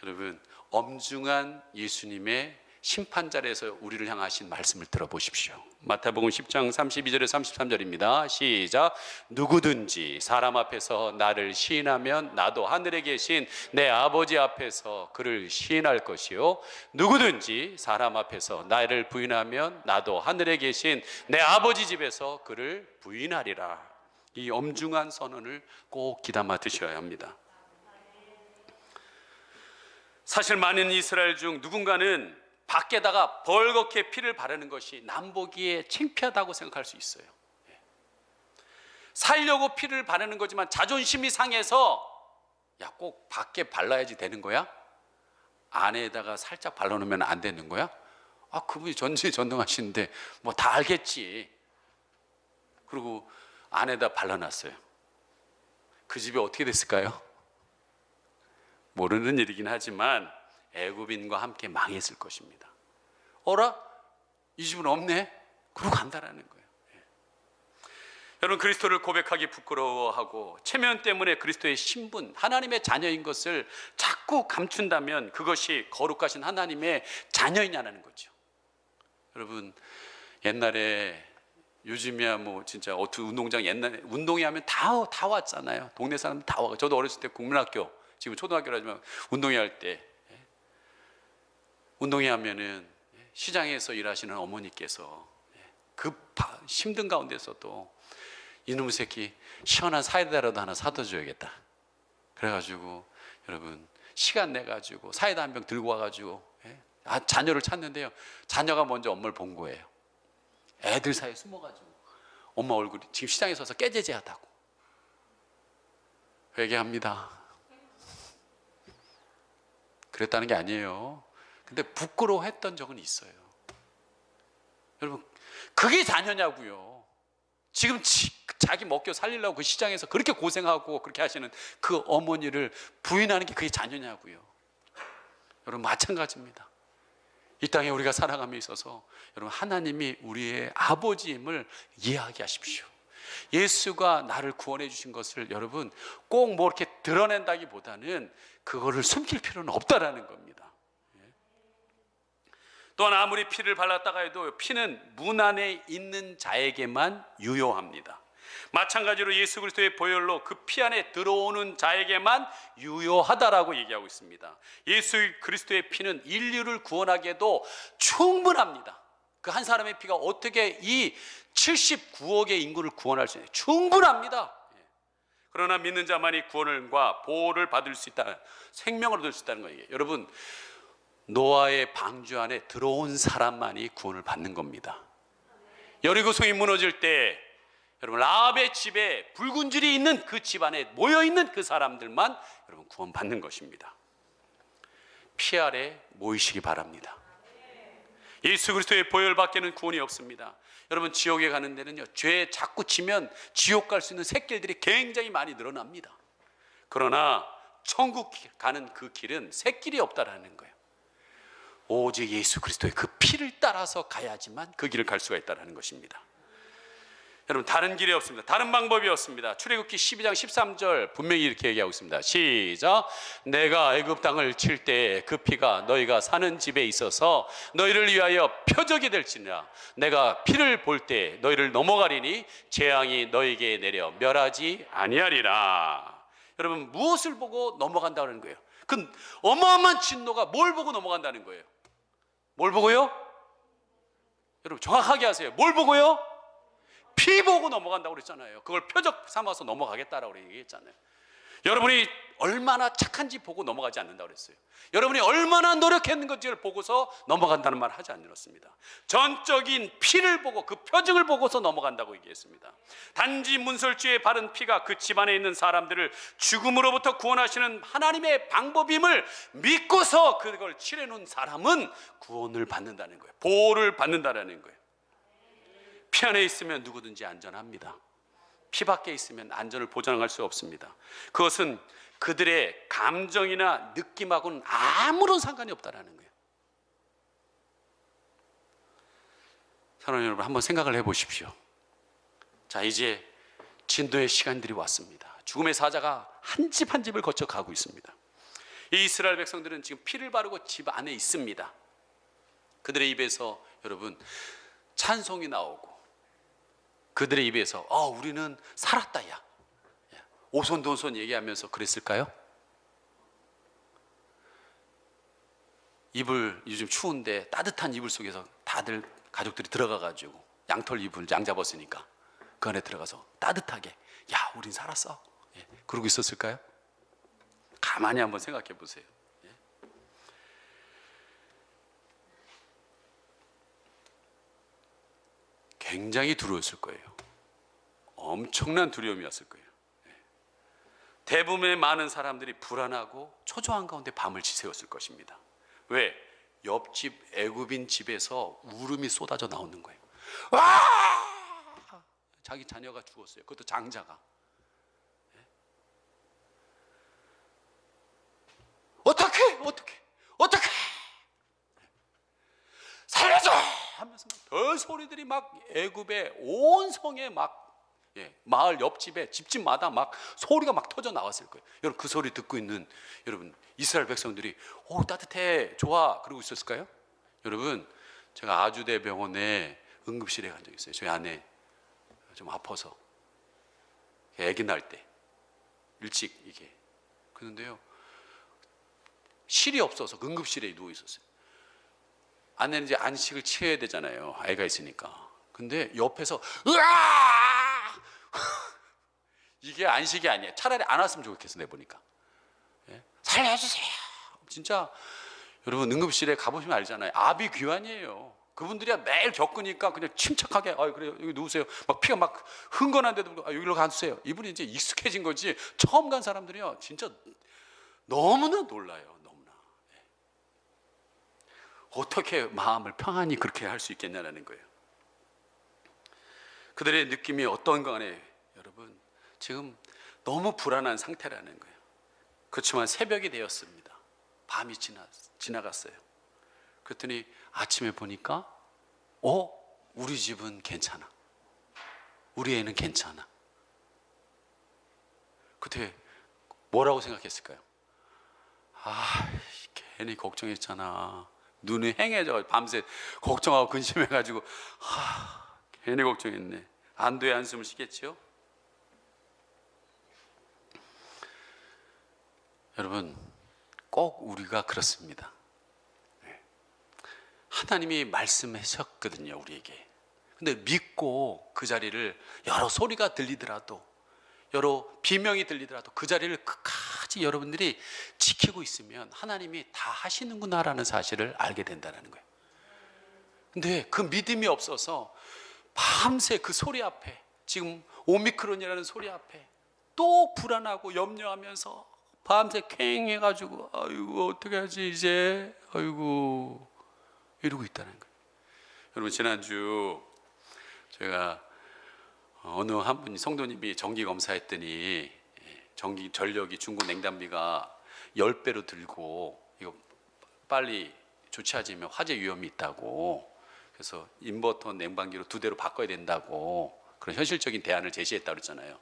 Speaker 1: 여러분, 엄중한 예수님의 심판자리에서 우리를 향하신 말씀을 들어보십시오. 마태복음 10장 32절에 33절입니다. 시작. 누구든지 사람 앞에서 나를 시인하면 나도 하늘에 계신 내 아버지 앞에서 그를 시인할 것이요, 누구든지 사람 앞에서 나를 부인하면 나도 하늘에 계신 내 아버지 집에서 그를 부인하리라. 이 엄중한 선언을 꼭 귀담아 드셔야 합니다. 사실 많은 이스라엘 중 누군가는 밖에다가 벌겋게 피를 바르는 것이 남보기에 창피하다고 생각할 수 있어요. 살려고 피를 바르는 거지만 자존심이 상해서 야, 꼭 밖에 발라야지 되는 거야? 안에다가 살짝 발라놓으면 안 되는 거야? 아, 그분이 전지전능하시는데 뭐 다 알겠지. 그리고 안에다 발라놨어요. 그 집이 어떻게 됐을까요? 모르는 일이긴 하지만 애굽인과 함께 망했을 것입니다. 어라? 이 집은 없네? 그러고 간다라는 거예요. 여러분, 그리스도를 고백하기 부끄러워하고 체면 때문에 그리스도의 신분, 하나님의 자녀인 것을 자꾸 감춘다면 그것이 거룩하신 하나님의 자녀이냐는 거죠. 여러분, 옛날에 요즘이야 뭐 진짜 운동장 옛날에 운동회 하면 다 왔잖아요. 동네 사람들 다 와. 저도 어렸을 때 국민학교, 지금 초등학교라지만 운동회 할 때 운동회 하면은 시장에서 일하시는 어머니께서 힘든 가운데서도 이놈의 새끼 시원한 사이다라도 하나 사다 줘야겠다. 그래가지고 여러분 시간 내가지고 사이다 한 병 들고 와가지고 자녀를 찾는데요. 자녀가 먼저 엄마를 본 거예요. 애들 사이에 숨어가지고 엄마 얼굴이 지금 시장에 서서 깨재재하다고 회개합니다. 그랬다는 게 아니에요. 근데 부끄러워했던 적은 있어요. 여러분, 그게 자녀냐고요. 지금 자기 먹여 살리려고 그 시장에서 그렇게 고생하고 그렇게 하시는 그 어머니를 부인하는 게 그게 자녀냐고요. 여러분, 마찬가지입니다. 이 땅에 우리가 살아감에 있어서 여러분 하나님이 우리의 아버지임을 이해하게 하십시오. 예수가 나를 구원해 주신 것을 여러분 꼭 뭐 이렇게 드러낸다기보다는 그거를 숨길 필요는 없다라는 겁니다. 또한 아무리 피를 발랐다가 해도 피는 문 안에 있는 자에게만 유효합니다. 마찬가지로 예수 그리스도의 보혈로 그 피 안에 들어오는 자에게만 유효하다라고 얘기하고 있습니다. 예수 그리스도의 피는 인류를 구원하기에도 충분합니다. 그 한 사람의 피가 어떻게 이 79억의 인구를 구원할 수 있나요? 충분합니다. 그러나 믿는 자만이 구원과 보호를 받을 수 있다, 생명을 얻을 수 있다는 거예요. 여러분, 노아의 방주 안에 들어온 사람만이 구원을 받는 겁니다. 여리고성이 무너질 때 여러분 라합의 집에 붉은 줄이 있는 그 집 안에 모여있는 그 사람들만 여러분 구원받는 것입니다. 피 아래 모이시기 바랍니다. 예수 그리스도의 보혈밖에는 구원이 없습니다. 여러분 지옥에 가는 데는요, 죄에 자꾸 지면 지옥 갈 수 있는 샛길들이 굉장히 많이 늘어납니다. 그러나 천국 가는 그 길은 샛길이 없다라는 거예요. 오직 예수 그리스도의 그 피를 따라서 가야지만 그 길을 갈 수가 있다는 것입니다. 여러분 다른 길이 없습니다. 다른 방법이 없습니다. 출애굽기 12장 13절 분명히 이렇게 얘기하고 있습니다. 시작. 내가 애굽 땅을 칠 때 그 피가 너희가 사는 집에 있어서 너희를 위하여 표적이 될지니라. 내가 피를 볼 때 너희를 넘어가리니 재앙이 너희에게 내려 멸하지 아니하리라. 여러분 무엇을 보고 넘어간다는 거예요? 그 어마어마한 진노가 뭘 보고 넘어간다는 거예요? 뭘 보고요? 여러분 정확하게 하세요. 뭘 보고요? 피 보고 넘어간다고 그랬잖아요. 그걸 표적 삼아서 넘어가겠다라고 얘기했잖아요. 여러분이 얼마나 착한지 보고 넘어가지 않는다고 그랬어요. 여러분이 얼마나 노력했는지를 보고서 넘어간다는 말 하지 않았습니다. 전적인 피를 보고 그 표적을 보고서 넘어간다고 얘기했습니다. 단지 문설주에 바른 피가 그 집안에 있는 사람들을 죽음으로부터 구원하시는 하나님의 방법임을 믿고서 그걸 칠해 놓은 사람은 구원을 받는다는 거예요. 보호를 받는다는 거예요. 피 안에 있으면 누구든지 안전합니다. 피 밖에 있으면 안전을 보장할 수 없습니다. 그것은 그들의 감정이나 느낌하고는 아무런 상관이 없다는 거예요. 사랑하는 여러분, 한번 생각을 해보십시오. 자, 이제 진도의 시간들이 왔습니다. 죽음의 사자가 한 집 한 집을 거쳐 가고 있습니다. 이 이스라엘 백성들은 지금 피를 바르고 집 안에 있습니다. 그들의 입에서 여러분 찬송이 나오고 그들의 입에서 우리는 살았다 야 오손도손 얘기하면서 그랬을까요? 이불 요즘 추운데 따뜻한 이불 속에서 다들 가족들이 들어가가지고 양털 이불 양 잡았으니까 그 안에 들어가서 따뜻하게 야 우린 살았어 그러고 있었을까요? 가만히 한번 생각해 보세요. 굉장히 두려웠을 거예요. 엄청난 두려움이었을 거예요. 대부분의 많은 사람들이 불안하고 초조한 가운데 밤을 지새웠을 것입니다. 왜? 옆집 애굽인 집에서 울음이 쏟아져 나오는 거예요. 와! 자기 자녀가 죽었어요. 그것도 장자가. 어떻게 살려줘! 하면서 별 소리들이 막 애굽의 온 성에 막 마을 옆집에 집집마다 막 소리가 막 터져 나왔을 거예요. 여러분 그 소리 듣고 있는 여러분 이스라엘 백성들이 따뜻해 좋아 그러고 있었을까요? 여러분 제가 아주대병원에 응급실에 간 적이 있어요. 저희 아내 좀 아파서 아기 낳을 때 일찍 이게 그런데요 실이 없어서 응급실에 누워 있었어요. 아내는 이제 안식을 취해야 되잖아요. 아이가 있으니까. 근데 옆에서 으아! 이게 안식이 아니에요. 차라리 안 왔으면 좋겠어 내 보니까. 살려주세요. 진짜 여러분 응급실에 가보시면 알잖아요. 아비규환이에요. 그분들이야 매일 겪으니까 그냥 침착하게 그래요 여기 누우세요. 막 피가 막 흥건한데도 여기로 가주세요. 이분이 이제 익숙해진 거지 처음 간 사람들이요 진짜 너무나 놀라요. 어떻게 마음을 평안히 그렇게 할 수 있겠냐는 거예요. 그들의 느낌이 어떤 간에 여러분 지금 너무 불안한 상태라는 거예요. 그렇지만 새벽이 되었습니다. 밤이 지나갔어요. 그랬더니 아침에 보니까 우리 집은 괜찮아. 우리 애는 괜찮아. 그때 뭐라고 생각했을까요? 괜히 걱정했잖아. 눈이 행해져 밤새 걱정하고 근심해가지고 괜히 걱정했네. 안도의 한숨을 쉬겠죠. 여러분, 꼭 우리가 그렇습니다. 하나님이 말씀하셨거든요, 우리에게. 근데 믿고 그 자리를, 여러 소리가 들리더라도, 여러 비명이 들리더라도 그 자리를 끝까지 여러분들이 지키고 있으면 하나님이 다 하시는구나라는 사실을 알게 된다는 거예요. 근데 그 믿음이 없어서 밤새 그 소리 앞에, 지금 오미크론이라는 소리 앞에 또 불안하고 염려하면서 밤새 캥해가지고 아이고 어떻게 하지 이제, 아이고 이러고 있다는 거예요. 여러분, 지난주 제가 어느 한 분이, 성도님이 정기 검사했더니 전기 전력이 중국 냉담비가 10배로 들고 이거 빨리 조치하지 않으면 화재 위험이 있다고, 그래서 인버터 냉방기로 2대로 바꿔야 된다고 그런 현실적인 대안을 제시했다고 그랬잖아요.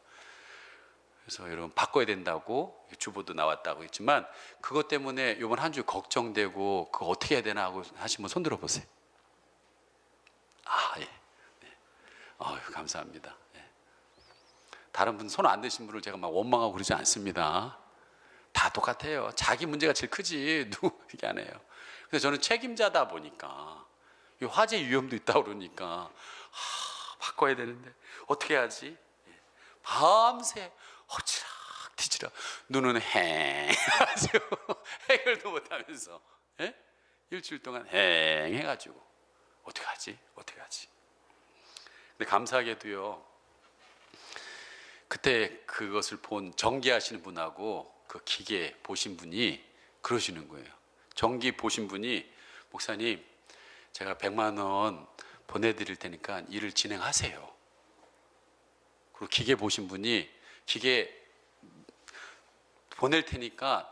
Speaker 1: 그래서 여러분, 바꿔야 된다고 주보도 나왔다고 했지만, 그것 때문에 이번 한 주 걱정되고 그거 어떻게 해야 되나 하고 하신 분 손 들어 보세요. 예. 네. 감사합니다. 네. 다른 분 손 안 드신 분을 제가 막 원망하고 그러지 않습니다. 다 똑같아요. 자기 문제가 제일 크지 누구 이게 안 해요. 근데 저는 책임자다 보니까 이 화재 위험도 있다고 그러니까 바꿔야 되는데 어떻게 해야지? 밤새 어치락 뒤지락, 눈은 행해가지고 해결도 못하면서 일주일 동안 행해가지고 어떻게 하지? 근데 감사하게도요, 그때 그것을 본 전기하시는 분하고 그 기계 보신 분이 그러시는 거예요. 전기 보신 분이, 목사님 제가 100만 원 보내드릴 테니까 일을 진행하세요. 그리고 기계 보신 분이, 기계 보낼 테니까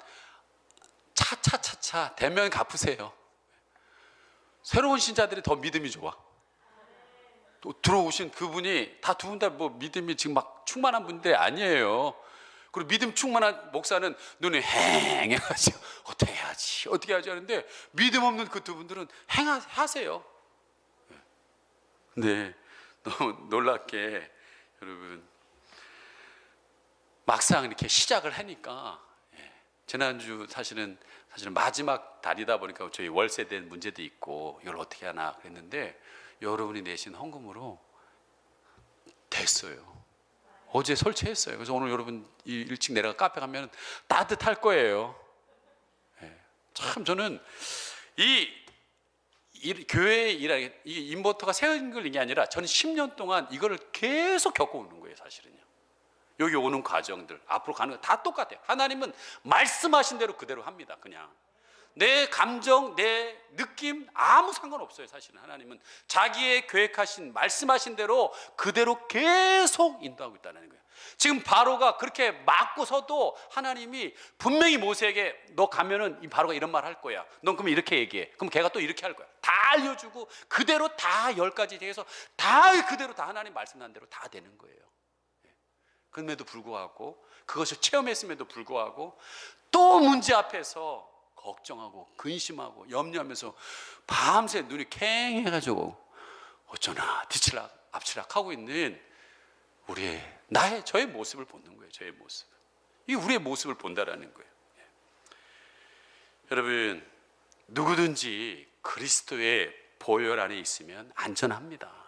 Speaker 1: 차차차차 대면 갚으세요. 새로운 신자들이 더 믿음이 좋아. 또 들어오신 그분이 다 두 분 다 뭐 믿음이 지금 막 충만한 분들이 아니에요. 그리고 믿음 충만한 목사는 눈이 행해가지고 어떻게 해야지 하는데, 믿음 없는 그 두 분들은 행하세요. 근데 너무 놀랍게 여러분, 막상 이렇게 시작을 하니까, 지난주 사실은 마지막 달이다 보니까 저희 월세 된 문제도 있고 이걸 어떻게 하나 그랬는데, 여러분이 내신 헌금으로 됐어요. 어제 설치했어요. 그래서 오늘 여러분 일찍 내려가 카페 가면 따뜻할 거예요. 참 저는 이 교회에 일하는, 이게 인버터가 세운 걸 이게 아니라 저는 10년 동안 이거를 계속 겪어오는 거예요, 사실은요. 여기 오는 과정들, 앞으로 가는 거 다 똑같아요. 하나님은 말씀하신 대로 그대로 합니다. 그냥 내 감정, 내 느낌 아무 상관없어요. 사실은 하나님은 자기의 계획하신, 말씀하신 대로 그대로 계속 인도하고 있다는 거예요. 지금 바로가 그렇게 맞고서도 하나님이 분명히 모세에게 너 가면은 이 바로가 이런 말 할 거야. 넌 그러면 이렇게 얘기해. 그럼 걔가 또 이렇게 할 거야. 다 알려주고 그대로 다 10가지 돼서 다 그대로 다 하나님 말씀한 대로 다 되는 거예요. 그럼에도 불구하고, 그것을 체험했음에도 불구하고 또 문제 앞에서 걱정하고 근심하고 염려하면서 밤새 눈이 캥해가지고 어쩌나 뒤치락 앞치락 하고 있는 저의 모습을 보는 거예요. 저의 모습. 이 우리의 모습을 본다라는 거예요. 여러분, 누구든지 그리스도의 보혈 안에 있으면 안전합니다.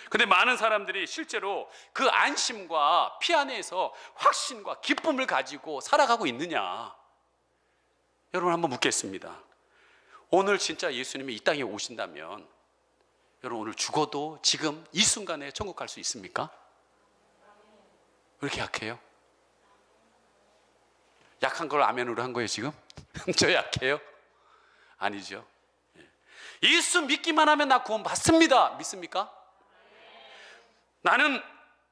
Speaker 1: 근데 많은 사람들이 실제로 그 안심과 피 안에서 확신과 기쁨을 가지고 살아가고 있느냐? 여러분, 한번 묻겠습니다. 오늘 진짜 예수님이 이 땅에 오신다면 여러분, 오늘 죽어도 지금 이 순간에 천국 갈 수 있습니까? 왜 이렇게 약해요? 약한 걸 아멘으로 한 거예요 지금? 저 약해요? 아니죠. 예수 믿기만 하면 나 구원 받습니다. 믿습니까? 나는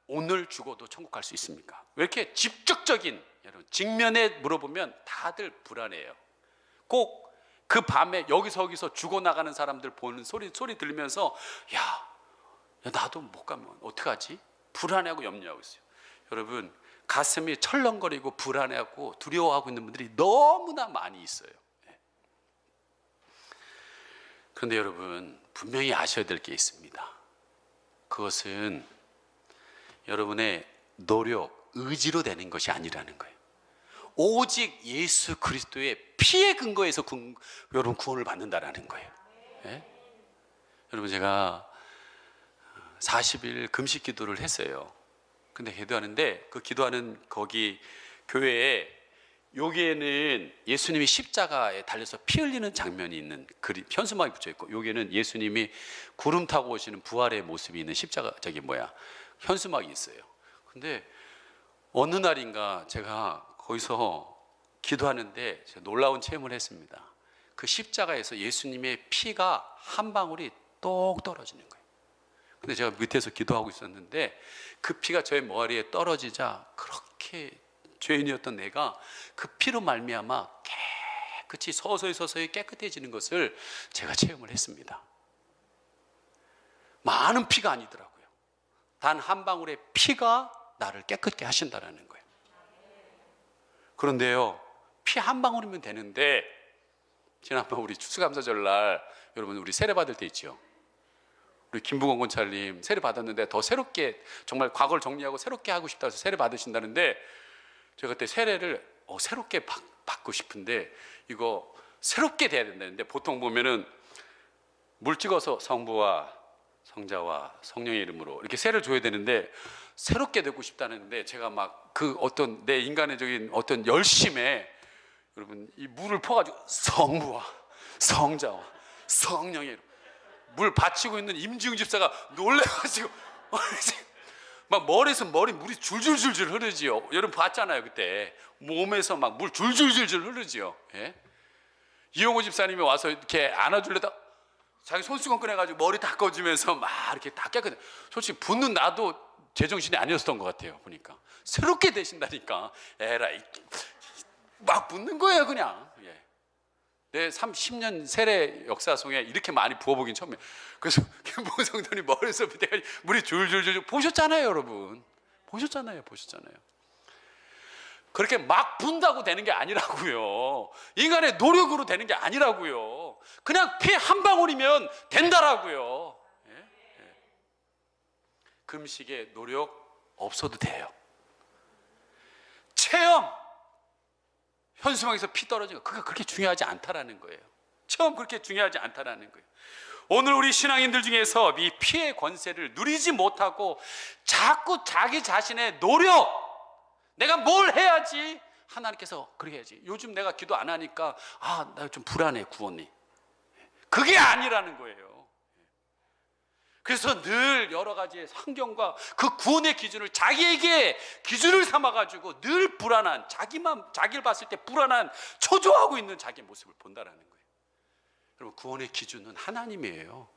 Speaker 1: 오늘 죽어도 천국 갈 수 있습니까? 왜 이렇게 직접적인, 여러분, 직면에 물어보면 다들 불안해요. 꼭 그 밤에 여기서 죽어나가는 사람들 보는 소리 들으면서 야, 나도 못 가면 어떡하지? 불안해하고 염려하고 있어요. 여러분, 가슴이 철렁거리고 불안해하고 두려워하고 있는 분들이 너무나 많이 있어요. 그런데 여러분, 분명히 아셔야 될 게 있습니다. 그것은 여러분의 노력, 의지로 되는 것이 아니라는 거예요. 오직 예수 그리스도의 피의 근거에서 여러분 구원을 받는다라는 거예요. 예? 여러분, 제가 40일 금식 기도를 했어요. 근데 기도하는데 그 기도하는 거기 교회에 여기에는 예수님이 십자가에 달려서 피 흘리는 장면이 있는 그림, 현수막이 붙여 있고, 여기에는 예수님이 구름 타고 오시는 부활의 모습이 있는 십자가 현수막이 있어요. 근데 어느 날인가 제가 거기서 기도하는데 제가 놀라운 체험을 했습니다. 그 십자가에서 예수님의 피가 한 방울이 똑 떨어지는 거예요. 근데 제가 밑에서 기도하고 있었는데 그 피가 저의 머리에 떨어지자 그렇게 죄인이었던 내가 그 피로 말미암아 깨끗이 서서히 깨끗해지는 것을 제가 체험을 했습니다. 많은 피가 아니더라고요. 단 한 방울의 피가 나를 깨끗게 하신다라는 거예요. 그런데요, 피 한 방울이면 되는데, 지난번 우리 추수감사절 날 여러분 우리 세례 받을 때 있죠. 우리 김부건 권찰님 세례 받았는데 더 새롭게, 정말 과거를 정리하고 새롭게 하고 싶다 해서 세례 받으신다는데, 제가 그때 세례를 새롭게 받고 싶은데 이거 새롭게 돼야 된다는데, 보통 보면은 물 찍어서 성부와 성자와 성령의 이름으로 이렇게 세례를 줘야 되는데, 새롭게 되고 싶다는데 제가 막 그 어떤 내 인간적인 어떤 열심에 여러분 이 물을 퍼가지고 성부와 성자와 성령의 이름, 물 받치고 있는 임지웅 집사가 놀래가지고 막 머리에서 물이 줄줄줄줄 흐르지요. 여러분 봤잖아요. 그때 몸에서 막 물 줄줄줄줄 흐르지요. 예? 이용호 집사님이 와서 이렇게 안아주려다 자기 손수건 꺼내가지고 머리 닦아주면서 막 이렇게 다 깨끗해. 솔직히 붓는 나도 제정신이 아니었던 것 같아요. 보니까 새롭게 되신다니까 에라이 막 붓는 거예요 그냥. 예. 내 30년 세례 역사 속에 이렇게 많이 부어보긴 처음이에요. 그래서 김봉 성도님 머리에서 밑에까지 물이 줄줄줄 보셨잖아요. 여러분 보셨잖아요. 그렇게 막 분다고 되는 게 아니라고요. 인간의 노력으로 되는 게 아니라고요. 그냥 피 한 방울이면 된다라고요. 예? 예. 금식에 노력 없어도 돼요. 체험, 현수막에서 피 떨어지는 거, 그게 그렇게 중요하지 않다라는 거예요. 체험 그렇게 중요하지 않다라는 거예요. 오늘 우리 신앙인들 중에서 이 피의 권세를 누리지 못하고 자꾸 자기 자신의 노력, 내가 뭘 해야지, 하나님께서 그렇게 해야지, 요즘 내가 기도 안 하니까 나 좀 불안해 구원이, 그게 아니라는 거예요. 그래서 늘 여러 가지의 환경과 그 구원의 기준을 자기에게 기준을 삼아가지고 늘 불안한, 자기를 봤을 때 불안한, 초조하고 있는 자기 모습을 본다라는 거예요. 여러분 구원의 기준은 하나님이에요.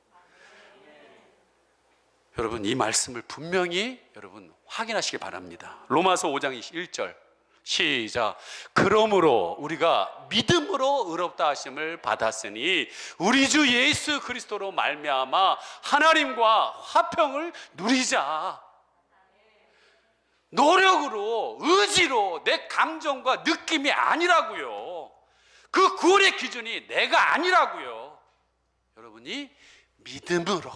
Speaker 1: 여러분 이 말씀을 분명히 여러분 확인하시길 바랍니다. 로마서 5장 1절 시작. 그러므로 우리가 믿음으로 의롭다 하심을 받았으니 우리 주 예수 그리스도로 말미암아 하나님과 화평을 누리자. 노력으로, 의지로, 내 감정과 느낌이 아니라고요. 그 구원의 기준이 내가 아니라고요. 여러분이 믿음으로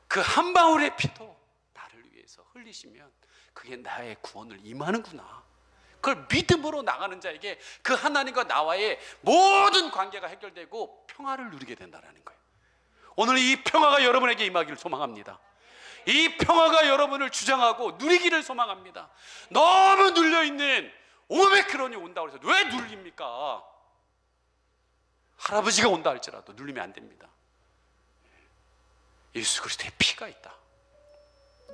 Speaker 1: 그 한 방울의 피도 나를 위해서 흘리시면 그게 나의 구원을 임하는구나. 그걸 믿음으로 나가는 자에게 그 하나님과 나와의 모든 관계가 해결되고 평화를 누리게 된다는 거예요. 오늘 이 평화가 여러분에게 임하기를 소망합니다. 이 평화가 여러분을 주장하고 누리기를 소망합니다. 너무 눌려있는 오메크론이 온다고 해서 왜 눌립니까? 할아버지가 온다 할지라도 눌리면 안 됩니다. 예수 그리스도의 피가 있다.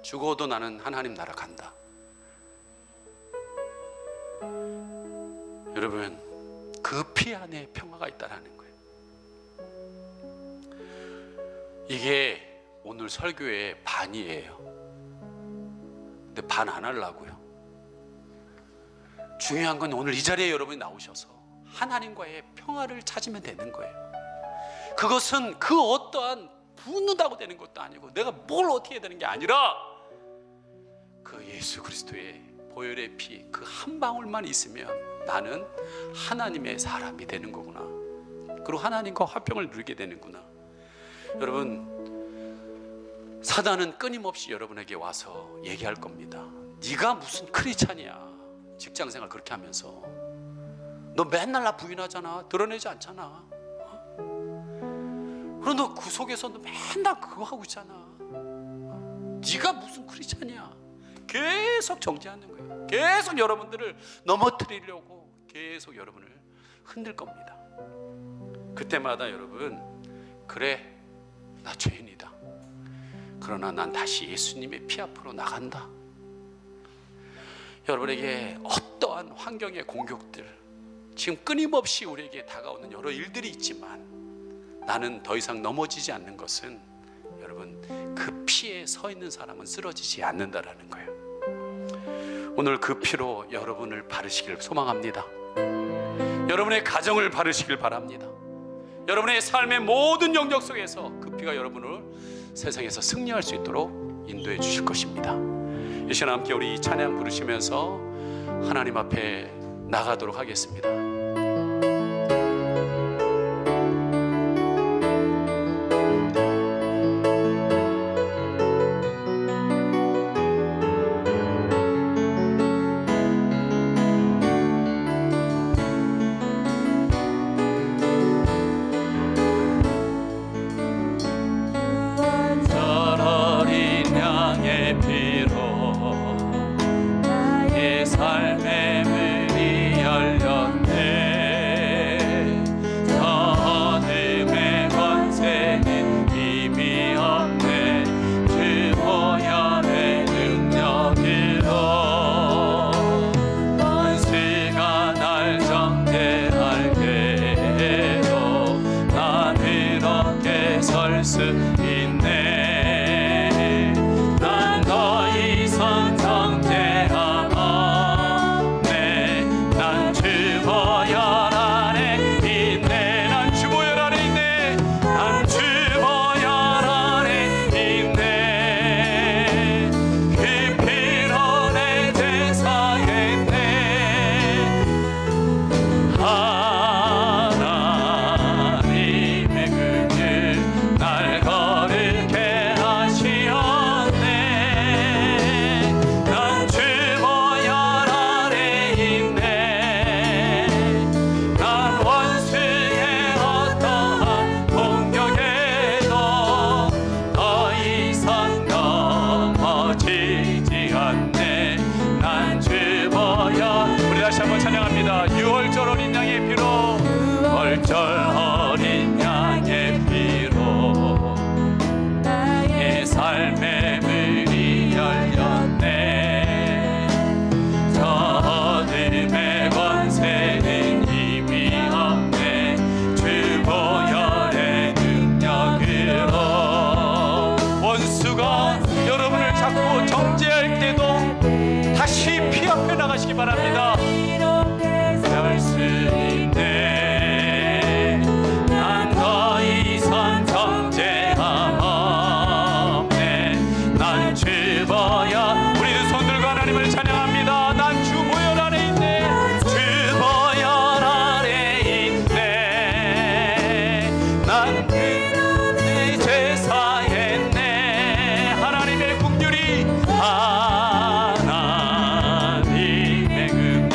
Speaker 1: 죽어도 나는 하나님 나라 간다. 여러분 그 피 안에 평화가 있다라는 거예요. 이게 오늘 설교의 반이에요. 근데 반 안 하려고요. 중요한 건 오늘 이 자리에 여러분이 나오셔서 하나님과의 평화를 찾으면 되는 거예요. 그것은 그 어떠한 붙는다고 되는 것도 아니고 내가 뭘 어떻게 해야 되는 게 아니라 그 예수 그리스도의 보혈의 피 그 한 방울만 있으면 나는 하나님의 사람이 되는 거구나. 그리고 하나님과 화평을 누리게 되는구나. 여러분, 사단은 끊임없이 여러분에게 와서 얘기할 겁니다. 네가 무슨 크리스찬이야. 직장생활 그렇게 하면서 너 맨날 나 부인하잖아. 드러내지 않잖아. 그럼 너 그 속에서 너 맨날 그거 하고 있잖아. 네가 무슨 크리스찬이야. 계속 정죄하는 거예요. 계속 여러분들을 넘어뜨리려고 계속 여러분을 흔들 겁니다. 그때마다 여러분, 그래 나 죄인이다. 그러나 난 다시 예수님의 피 앞으로 나간다. 여러분에게 어떠한 환경의 공격들, 지금 끊임없이 우리에게 다가오는 여러 일들이 있지만 나는 더 이상 넘어지지 않는 것은 여러분, 그 피에 서 있는 사람은 쓰러지지 않는다라는 거예요. 오늘 그 피로 여러분을 바르시길 소망합니다. 여러분의 가정을 바르시길 바랍니다. 여러분의 삶의 모든 영역 속에서 그 피가 여러분을 세상에서 승리할 수 있도록 인도해 주실 것입니다. 이 시간 함께 우리 찬양 부르시면서 하나님 앞에 나가도록 하겠습니다. 바랍니다. 할 수 있네. 난 더 이상 정죄함 없네. 난 주보여. 우리는 손 들고 하나님을 찬양합니다. 난 주 보혈 안에 있네. 주 보혈 안에 있네. 난 내 죄 사했네. 하나님의 긍휼이 하나님의 긍휼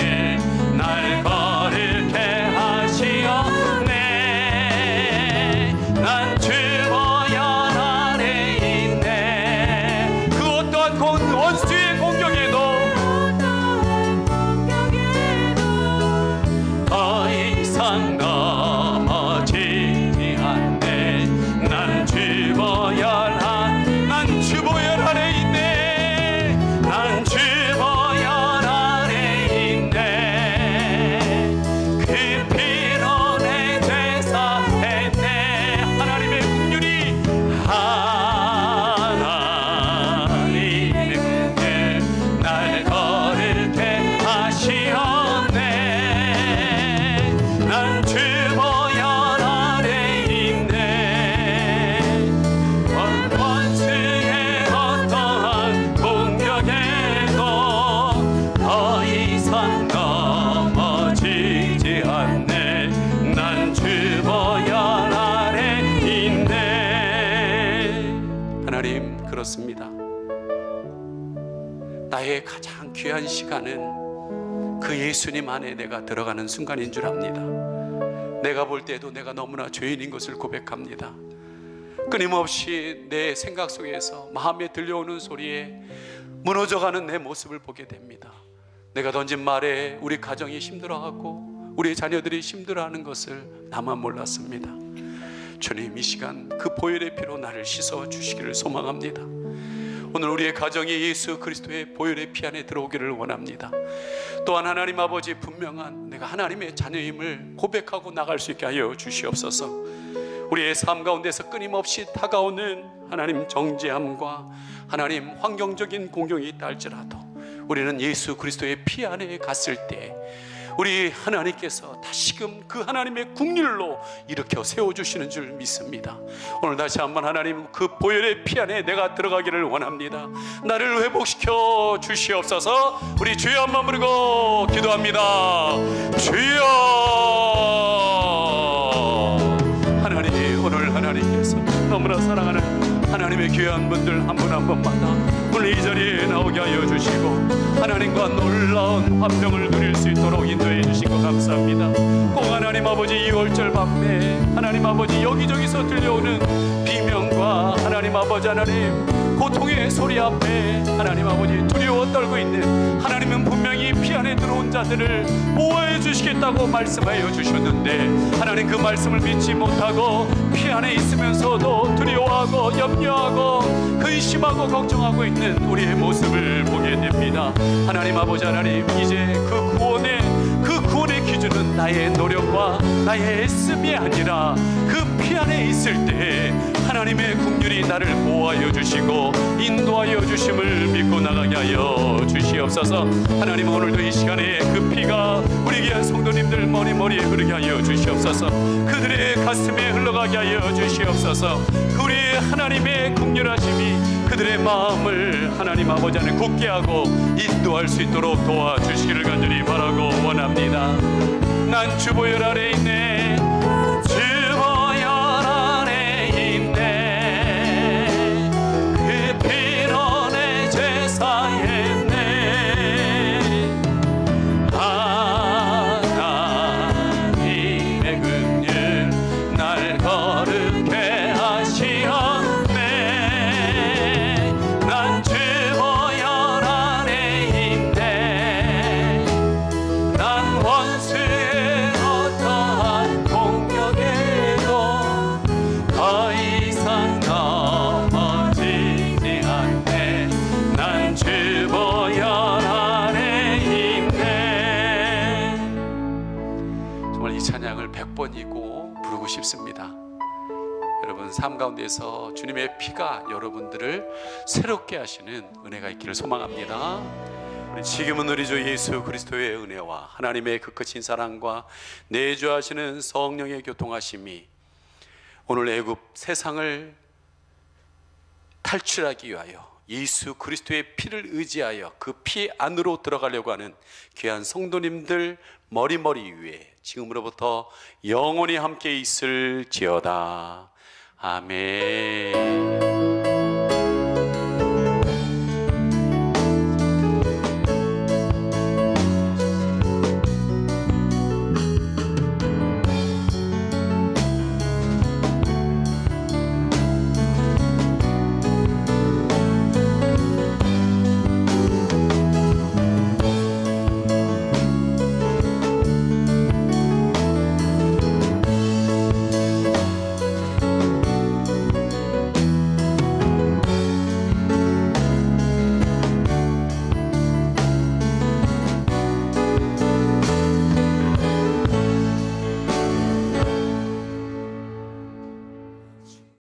Speaker 1: 그렇습니다. 나의 가장 귀한 시간은 그 예수님 안에 내가 들어가는 순간인 줄 압니다. 내가 볼 때도 내가 너무나 죄인인 것을 고백합니다. 끊임없이 내 생각 속에서 마음에 들려오는 소리에 무너져가는 내 모습을 보게 됩니다. 내가 던진 말에 우리 가정이 힘들어하고 우리 자녀들이 힘들어하는 것을 나만 몰랐습니다. 주님, 이 시간 그 보혈의 피로 나를 씻어 주시기를 소망합니다. 오늘 우리의 가정이 예수 그리스도의 보혈의 피 안에 들어오기를 원합니다. 또한 하나님 아버지, 분명한 내가 하나님의 자녀임을 고백하고 나갈 수 있게 하여 주시옵소서. 우리의 삶 가운데서 끊임없이 다가오는 하나님 정죄함과 하나님 환경적인 공경이 있다 할지라도 우리는 예수 그리스도의 피 안에 갔을 때 우리 하나님께서 다시금 그 하나님의 국률로 일으켜 세워주시는 줄 믿습니다. 오늘 다시 한번 하나님 그 보혈의 피 안에 내가 들어가기를 원합니다. 나를 회복시켜 주시옵소서. 우리 주여 한번 부르고 기도합니다. 주여. 하나님, 오늘 하나님께서 너무나 사랑하는 하나님의 귀한 분들 한 분 한 분마다 오늘 이 자리에 나오게 하여 주시고 하나님과 놀라운 화평을 누릴 수 있도록 인도해 주신 것 감사합니다. 꼭 하나님 아버지, 이 월절 밤에 하나님 아버지 여기저기서 들려오는 비명과 하나님 아버지 하나님 고통의 소리 앞에 하나님 아버지 두려워 떨고 있는 하나님은 분명히 피 안에 들어온 자들을 보호해 주시겠다고 말씀하여 주셨는데 하나님 그 말씀을 믿지 못하고 피 안에 있으면서도 두려워하고 염려하고 근심하고 걱정하고 있는 우리의 모습을 보게 됩니다. 하나님 아버지 하나님, 이제 그 구원의 기준은 나의 노력과 나의 애씀이 아니라 그 피 안에 있을 때 하나님의 긍휼이 나를 보호하여 주시고 인도하여 주심을 믿고 나가게 하여 주시옵소서. 하나님, 오늘도 이 시간에 그 피가 우리 귀한 성도님들 머리머리에 흐르게 하여 주시옵소서. 그들의 가슴에 흘러가게 하여 주시옵소서. 우리 하나님의 긍휼하심이 그들의 마음을 하나님 아버지 안에 굳게 하고 인도할 수 있도록 도와주시기를 간절히 바라고 원합니다. 난 주 보혈 아래 있네. 주 보혈 아래 있네. 그 피로 내 죄 사했네. 하나님의 긍휼 날 거룩해 하시었네. 난 주 보혈 아래 있네. 난 원수의 어떠한 공격에도 더 이상 넘어지지 않네. 난 주 보혈 아래 있네. 정말 이 찬양을 100번이고 부르고 싶습니다. 여러분 삶 가운데서 주님의 피가 여러분들을 새롭게 하시는 은혜가 있기를 소망합니다. 우리 지금은 우리 주 예수 그리스도의 은혜와 하나님의 그 크신 사랑과 내주하시는 성령의 교통하심이 오늘 애굽 세상을 탈출하기 위하여 예수 그리스도의 피를 의지하여 그 피 안으로 들어가려고 하는 귀한 성도님들 머리머리 위에 지금으로부터 영원히 함께 있을지어다. 아멘.